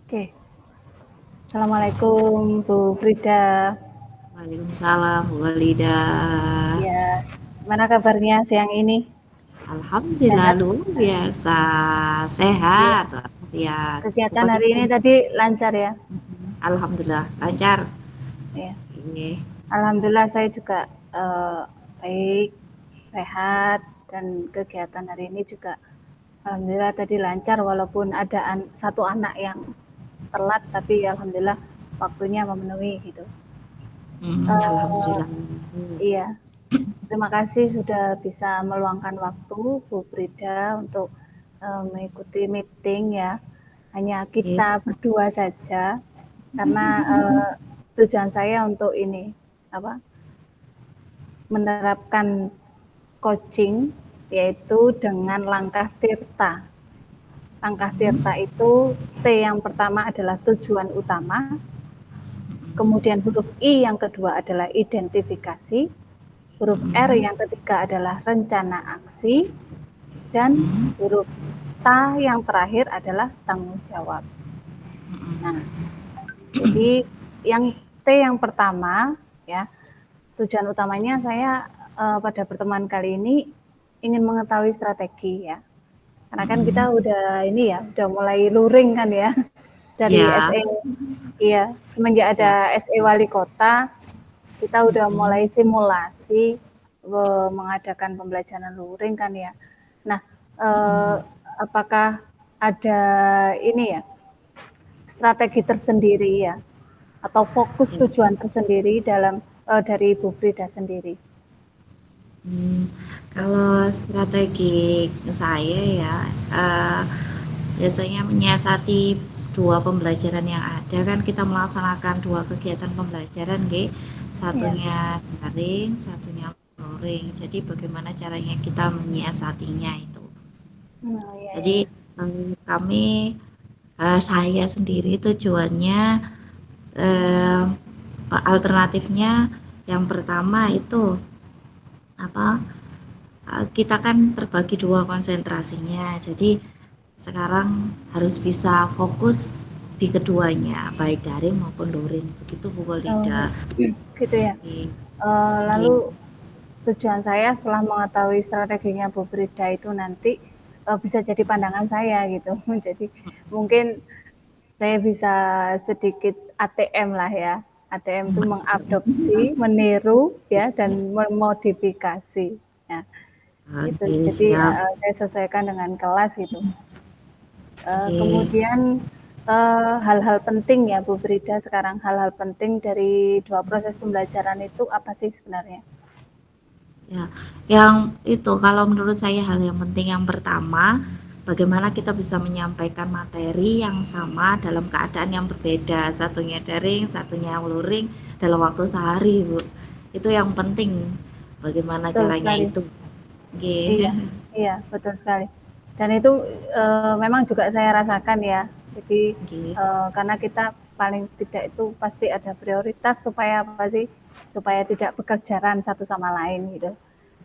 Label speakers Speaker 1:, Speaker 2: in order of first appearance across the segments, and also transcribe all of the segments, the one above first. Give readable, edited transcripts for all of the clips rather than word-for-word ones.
Speaker 1: Oke, Assalamualaikum Bu Frida.
Speaker 2: Waalaikumsalam, Bu Walida.
Speaker 1: Ya, gimana kabarnya siang ini?
Speaker 2: Alhamdulillah
Speaker 1: Sehat?
Speaker 2: luar biasa
Speaker 1: Iya.
Speaker 2: sehat walafiat.
Speaker 1: Kegiatan
Speaker 2: Pokoknya
Speaker 1: hari ini tadi lancar ya?
Speaker 2: alhamdulillah lancar.
Speaker 1: Iya.
Speaker 2: Ini
Speaker 1: Alhamdulillah saya juga baik, sehat, dan kegiatan hari ini juga alhamdulillah tadi lancar walaupun ada satu anak yang telat, tapi alhamdulillah waktunya memenuhi gitu. Eh,
Speaker 2: alhamdulillah.
Speaker 1: iya, terima kasih sudah bisa meluangkan waktu Bu Frida untuk mengikuti meeting ya. Hanya
Speaker 2: Oke.
Speaker 1: kita berdua saja karena tujuan saya untuk ini apa menerapkan coaching yaitu dengan langkah tirta. Langkah tirta itu T yang pertama adalah tujuan utama, kemudian huruf I yang kedua adalah identifikasi, huruf R
Speaker 2: Mm,
Speaker 1: yang ketiga adalah rencana aksi, dan
Speaker 2: mm,
Speaker 1: huruf T yang terakhir adalah tanggung jawab. Nah, jadi yang T yang pertama ya, tujuan utamanya saya pada pertemuan kali ini ingin mengetahui strategi ya. Karena kan kita
Speaker 2: mm.
Speaker 1: udah ini ya, udah mulai luring kan ya dari
Speaker 2: Ya,
Speaker 1: SE. Iya, semenjak ada
Speaker 2: ya.
Speaker 1: SE Wali Kota, kita udah
Speaker 2: Mm,
Speaker 1: mulai simulasi mengadakan pembelajaran luring kan ya. Nah, eh,
Speaker 2: mm.
Speaker 1: apakah ada ini ya strategi tersendiri ya atau fokus
Speaker 2: Ya.
Speaker 1: tujuan tersendiri dalam dari Bu Frida sendiri?
Speaker 2: Hmm, kalau strategi saya ya, eh, biasanya menyiasati dua pembelajaran yang ada kan kita melaksanakan dua kegiatan pembelajaran,
Speaker 1: Iya,
Speaker 2: satunya daring, satunya luring. Jadi bagaimana caranya kita menyiasatinya itu.
Speaker 1: nah, iya,
Speaker 2: Jadi
Speaker 1: iya.
Speaker 2: kami saya sendiri tujuannya eh, alternatifnya yang pertama itu apa kita kan terbagi dua konsentrasinya. Jadi sekarang harus bisa fokus di keduanya, baik daring maupun luring. Begitu Bu Golida.
Speaker 1: Oh, gitu ya.
Speaker 2: Oke.
Speaker 1: Lalu
Speaker 2: Oke.
Speaker 1: tujuan saya setelah mengetahui strateginya Bu Frida itu nanti bisa jadi pandangan saya gitu. Jadi mungkin saya bisa sedikit ATM lah ya. ATM itu mengadopsi, meniru ya dan memodifikasi. Ya, itu.
Speaker 2: Oke,
Speaker 1: Jadi
Speaker 2: siap.
Speaker 1: saya sesuaikan dengan kelas itu.
Speaker 2: Oke.
Speaker 1: Kemudian hal-hal penting ya Bu Frida sekarang hal-hal penting dari dua proses pembelajaran itu apa sih sebenarnya?
Speaker 2: Ya, yang itu kalau menurut saya hal yang penting yang pertama, bagaimana kita bisa menyampaikan materi yang sama dalam keadaan yang berbeda, satunya daring, satunya luring dalam waktu sehari, Bu. Itu yang penting. Bagaimana
Speaker 1: Betul
Speaker 2: caranya
Speaker 1: sekali.
Speaker 2: itu? Oke.
Speaker 1: Iya, iya, betul sekali. Dan itu memang juga saya rasakan ya. Jadi
Speaker 2: Oke.
Speaker 1: karena kita paling tidak itu pasti ada prioritas supaya apa sih? Supaya tidak bekerjaan satu sama lain gitu.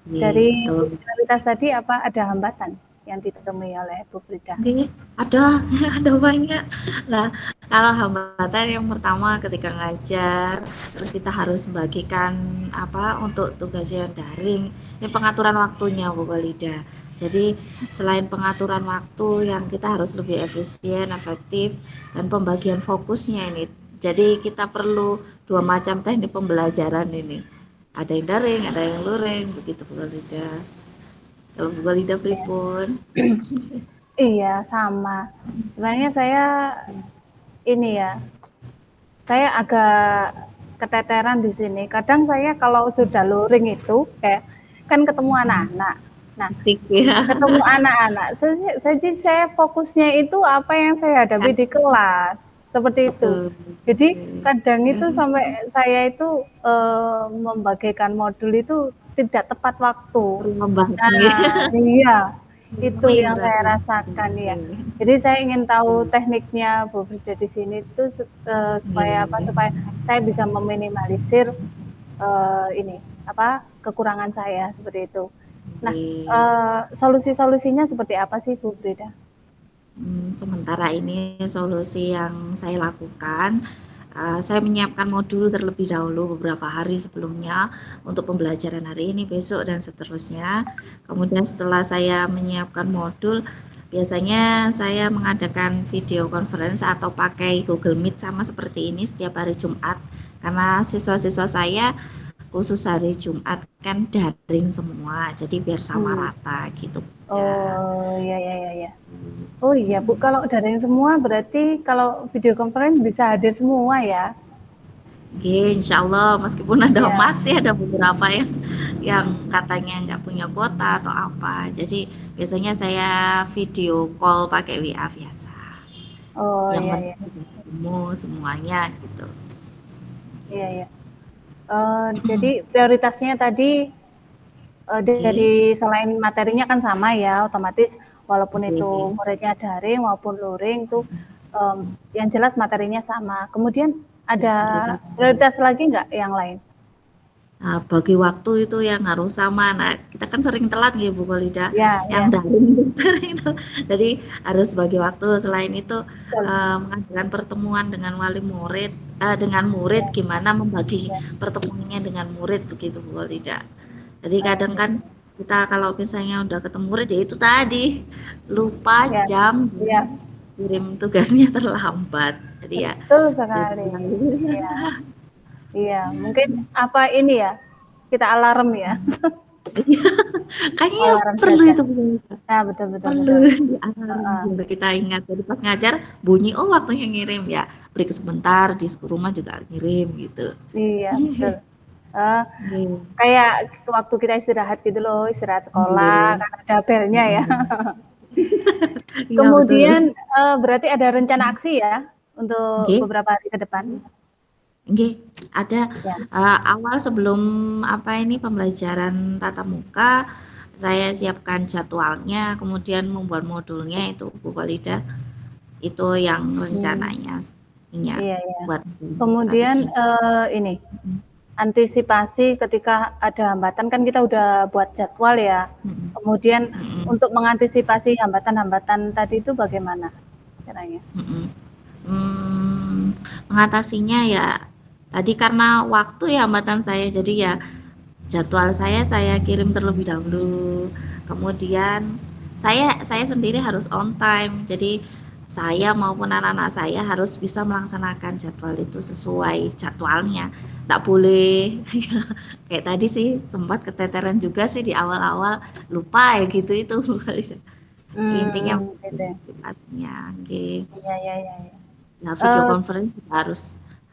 Speaker 2: Oke,
Speaker 1: Dari
Speaker 2: betul.
Speaker 1: prioritas tadi apa ada hambatan yang ditemui oleh Bu Frida?
Speaker 2: Oke, ada ada banyak. Nah, kalau hambatan yang pertama ketika ngajar, terus kita harus membagikan apa untuk tugas yang daring. Ini pengaturan waktunya, Bu Walida. Jadi, selain pengaturan waktu yang kita harus lebih efisien, efektif, dan pembagian fokusnya ini. Jadi, kita perlu dua macam teknik pembelajaran ini. Ada yang daring, ada yang luring, begitu Bu Walida. Kalau Bu Walida
Speaker 1: Ya.
Speaker 2: pripun?
Speaker 1: Iya, sama. Sebenarnya saya ini ya, saya agak keteteran di sini. Kadang saya kalau sudah luring itu kayak kan ketemu anak-anak. Nah,
Speaker 2: Asik ya.
Speaker 1: ketemu anak-anak, saya fokusnya itu apa yang saya hadapi
Speaker 2: Kan
Speaker 1: di kelas, seperti itu.
Speaker 2: betul.
Speaker 1: Jadi
Speaker 2: Oke.
Speaker 1: kadang itu sampai saya itu membagikan modul itu tidak tepat waktu.
Speaker 2: Perlu membagi.
Speaker 1: Nah, iya, itu
Speaker 2: Main
Speaker 1: yang saya
Speaker 2: berarti.
Speaker 1: rasakan ya.
Speaker 2: Oke.
Speaker 1: Jadi saya ingin tahu tekniknya Bu Frida di sini itu supaya apa?
Speaker 2: Oke.
Speaker 1: Supaya saya bisa meminimalisir ini apa kekurangan saya seperti itu. Nah,
Speaker 2: Oke.
Speaker 1: solusi-solusinya seperti apa sih Bu Frida?
Speaker 2: Sementara ini solusi yang saya lakukan, saya menyiapkan modul terlebih dahulu beberapa hari sebelumnya untuk pembelajaran hari ini, besok, dan seterusnya. Kemudian setelah saya menyiapkan modul, biasanya saya mengadakan video conference atau pakai Google Meet sama seperti ini setiap hari Jumat, karena siswa-siswa saya khusus hari Jumat kan daring semua, jadi biar sama
Speaker 1: Hmm.
Speaker 2: rata gitu ya.
Speaker 1: Oh, ya, ya, ya, ya. Oh iya Bu, kalau daring semua berarti kalau video conference bisa hadir semua ya?
Speaker 2: Oke, insya Allah meskipun ada
Speaker 1: Iya.
Speaker 2: masih ada beberapa yang katanya nggak punya kuota atau apa. Jadi biasanya saya video call pakai WA biasa.
Speaker 1: Oh
Speaker 2: Yang
Speaker 1: iya, iya,
Speaker 2: penting ketemu semuanya gitu.
Speaker 1: iya, iya. Jadi prioritasnya tadi
Speaker 2: Oke,
Speaker 1: dari selain materinya kan sama ya, otomatis walaupun
Speaker 2: oke,
Speaker 1: itu
Speaker 2: oke.
Speaker 1: muridnya daring maupun luring tuh yang jelas materinya sama. Kemudian
Speaker 2: Ya,
Speaker 1: ada
Speaker 2: harus sama.
Speaker 1: prioritas lagi nggak yang lain?
Speaker 2: Nah, bagi waktu itu yang harus sama. Nah, kita kan sering telat nih Bu Kolida,
Speaker 1: Ya,
Speaker 2: yang
Speaker 1: ya,
Speaker 2: daring itu sering telat. Jadi harus bagi waktu. Selain itu
Speaker 1: betul.
Speaker 2: mengadakan pertemuan dengan wali murid, dengan murid
Speaker 1: Ya,
Speaker 2: gimana membagi
Speaker 1: ya.
Speaker 2: pertemuannya dengan murid begitu Bu Kolida. Jadi
Speaker 1: Oh,
Speaker 2: kadang kan kita kalau misalnya udah ketemu murid ya itu tadi lupa
Speaker 1: ya,
Speaker 2: jam dan
Speaker 1: ya,
Speaker 2: kirim tugasnya terlambat. Jadi ya
Speaker 1: betul
Speaker 2: sudah
Speaker 1: sekali.
Speaker 2: lalu.
Speaker 1: Iya, iya. Mungkin apa ini ya? Kita alarm ya,
Speaker 2: Kayaknya
Speaker 1: alarm
Speaker 2: perlu
Speaker 1: saja.
Speaker 2: itu Bu.
Speaker 1: Nah, betul, betul,
Speaker 2: Perlu
Speaker 1: betul.
Speaker 2: dialarm
Speaker 1: Heeh.
Speaker 2: biar kita ingat. Jadi pas ngajar bunyi, oh waktunya ngirim ya. Break sebentar di rumah juga ngirim gitu.
Speaker 1: Iya, betul. Eh,
Speaker 2: Nggih.
Speaker 1: kayak waktu kita istirahat gitu loh, istirahat sekolah,
Speaker 2: Nggih.
Speaker 1: kan ada belnya ya.
Speaker 2: Mhm. Iya betul.
Speaker 1: Kemudian berarti ada rencana aksi ya untuk
Speaker 2: Nggih.
Speaker 1: beberapa hari ke depan?
Speaker 2: Nggih, ada
Speaker 1: Ya.
Speaker 2: awal sebelum apa ini pembelajaran tatap muka, saya siapkan jadwalnya, kemudian membuat modulnya itu Bu Walida, itu yang
Speaker 1: Hmm,
Speaker 2: rencananya ininya
Speaker 1: iya, iya.
Speaker 2: buat
Speaker 1: Kemudian
Speaker 2: strategi.
Speaker 1: ini antisipasi ketika ada hambatan kan kita udah buat jadwal ya.
Speaker 2: Mhm,
Speaker 1: Kemudian
Speaker 2: mhm,
Speaker 1: untuk mengantisipasi hambatan-hambatan tadi itu bagaimana caranya?
Speaker 2: mhm. Mengatasinya ya tadi karena waktu ya hambatan saya, jadi ya jadwal saya kirim terlebih dahulu. Kemudian saya sendiri harus on time. Jadi saya maupun anak-anak saya harus bisa melaksanakan jadwal itu sesuai jadwalnya. Tak boleh kayak tadi sih sempat keteteran juga sih di awal-awal lupa ya gitu itu. Intinya
Speaker 1: Gitu ya.
Speaker 2: sifatnya. Oke.
Speaker 1: Iya, iya, iya, iya.
Speaker 2: Nah, video
Speaker 1: Eh,
Speaker 2: conference juga harus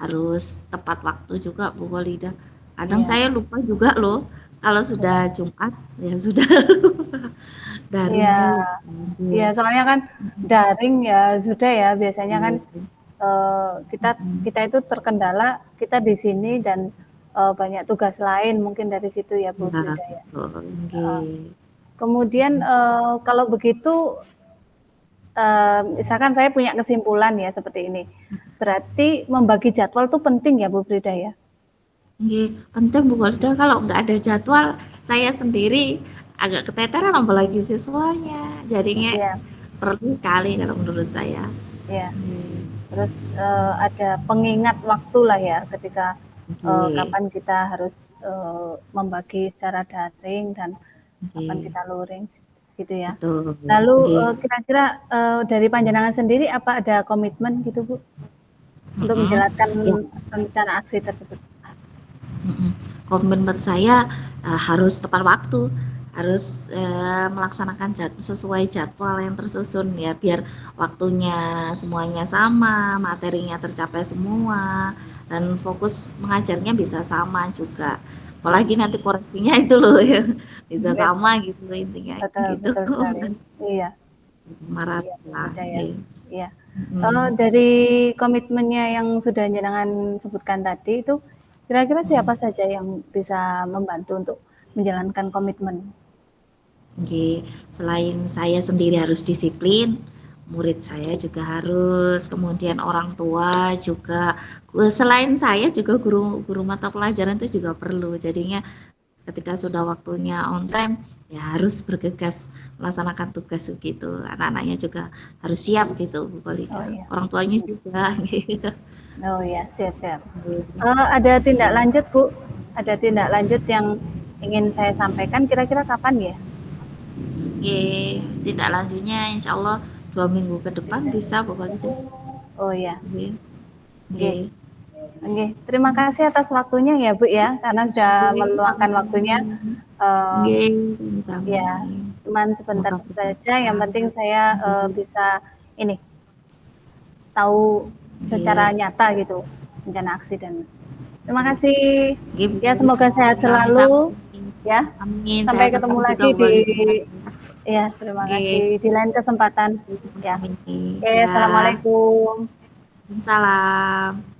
Speaker 2: harus tepat waktu juga Bu Walida. Kadang
Speaker 1: iya,
Speaker 2: saya lupa juga loh kalau sudah
Speaker 1: iya.
Speaker 2: Jumat ya sudah lupa.
Speaker 1: Iya,
Speaker 2: Daringnya lupa.
Speaker 1: iya,
Speaker 2: Oke.
Speaker 1: soalnya kan daring ya sudah ya biasanya kan
Speaker 2: Oke.
Speaker 1: kita kita itu terkendala kita di sini dan banyak tugas lain mungkin dari situ ya Bu
Speaker 2: Ya,
Speaker 1: Frida ya.
Speaker 2: betul. Oke.
Speaker 1: Heeh. Kemudian kalau begitu misalkan saya punya kesimpulan ya seperti ini, berarti membagi jadwal itu penting ya Bu Frida ya.
Speaker 2: Oke. Penting Bu Walida kalau nggak ada jadwal saya sendiri agak keteteran apalagi siswanya. Jadinya
Speaker 1: Iya,
Speaker 2: perlu kali kalau menurut saya.
Speaker 1: iya.
Speaker 2: Oke.
Speaker 1: Terus ada pengingat waktu lah ya ketika
Speaker 2: Oke.
Speaker 1: kapan kita harus membagi secara daring dan kapan
Speaker 2: Oke.
Speaker 1: kita luring gitu ya.
Speaker 2: Betul.
Speaker 1: Lalu
Speaker 2: Oke.
Speaker 1: kira-kira dari panjenengan sendiri apa ada komitmen gitu Bu untuk
Speaker 2: Mm-mm.
Speaker 1: menjalankan
Speaker 2: Ya,
Speaker 1: rencana aksi tersebut?
Speaker 2: mm-mm. Komitmen saya harus tepat waktu, harus melaksanakan sesuai jadwal yang tersusun ya, biar waktunya semuanya sama, materinya tercapai semua, dan fokus mengajarnya bisa sama juga. Apalagi nanti koreksinya itu loh ya bisa
Speaker 1: Ya,
Speaker 2: sama gitu intinya
Speaker 1: betul
Speaker 2: gitu.
Speaker 1: betul sekali. Iya,
Speaker 2: Sama
Speaker 1: iya
Speaker 2: rata.
Speaker 1: sudah ya.
Speaker 2: Iya.
Speaker 1: Iya.
Speaker 2: Mm.
Speaker 1: Dari komitmennya yang sudah jenengan sebutkan tadi itu kira-kira siapa saja yang bisa membantu untuk menjalankan komitmen?
Speaker 2: Oke, selain saya sendiri harus disiplin, murid saya juga harus, kemudian orang tua juga, selain saya juga guru guru mata pelajaran itu juga perlu. Jadinya ketika sudah waktunya on time ya harus bergegas melaksanakan tugas gitu. Anak-anaknya juga harus siap gitu Bu
Speaker 1: Oh
Speaker 2: Kolida.
Speaker 1: iya.
Speaker 2: Orang tuanya juga gitu.
Speaker 1: Oh iya, siap-siap. Ada tindak lanjut, Bu. Ada tindak lanjut yang ingin saya sampaikan kira-kira kapan ya?
Speaker 2: Oke, tindak lanjutnya insya Allah 2 minggu ke depan bisa Bu Kolida.
Speaker 1: Oh iya.
Speaker 2: Oke.
Speaker 1: Oke.
Speaker 2: Oke.
Speaker 1: Oke. Terima kasih atas waktunya ya, Bu ya, karena sudah
Speaker 2: Oke,
Speaker 1: meluangkan waktunya. Eh,
Speaker 2: Oke,
Speaker 1: ya,
Speaker 2: kami.
Speaker 1: cuman sebentar
Speaker 2: Semoga
Speaker 1: saja. Yang
Speaker 2: bermanfaat.
Speaker 1: penting saya bisa ini tahu secara
Speaker 2: Oke.
Speaker 1: nyata gitu rencana aksi dan terima kasih.
Speaker 2: Oke, Bu
Speaker 1: Ya,
Speaker 2: Kolida.
Speaker 1: semoga sehat
Speaker 2: Sami-sami.
Speaker 1: selalu ya.
Speaker 2: Amin.
Speaker 1: Sampai ketemu
Speaker 2: Sehat-sehat juga
Speaker 1: lagi
Speaker 2: Bu
Speaker 1: di
Speaker 2: Kolida.
Speaker 1: ya, terima
Speaker 2: Oke.
Speaker 1: kasih di lain kesempatan ya.
Speaker 2: Amin.
Speaker 1: Oke,
Speaker 2: Ya.
Speaker 1: assalamualaikum.
Speaker 2: Salam.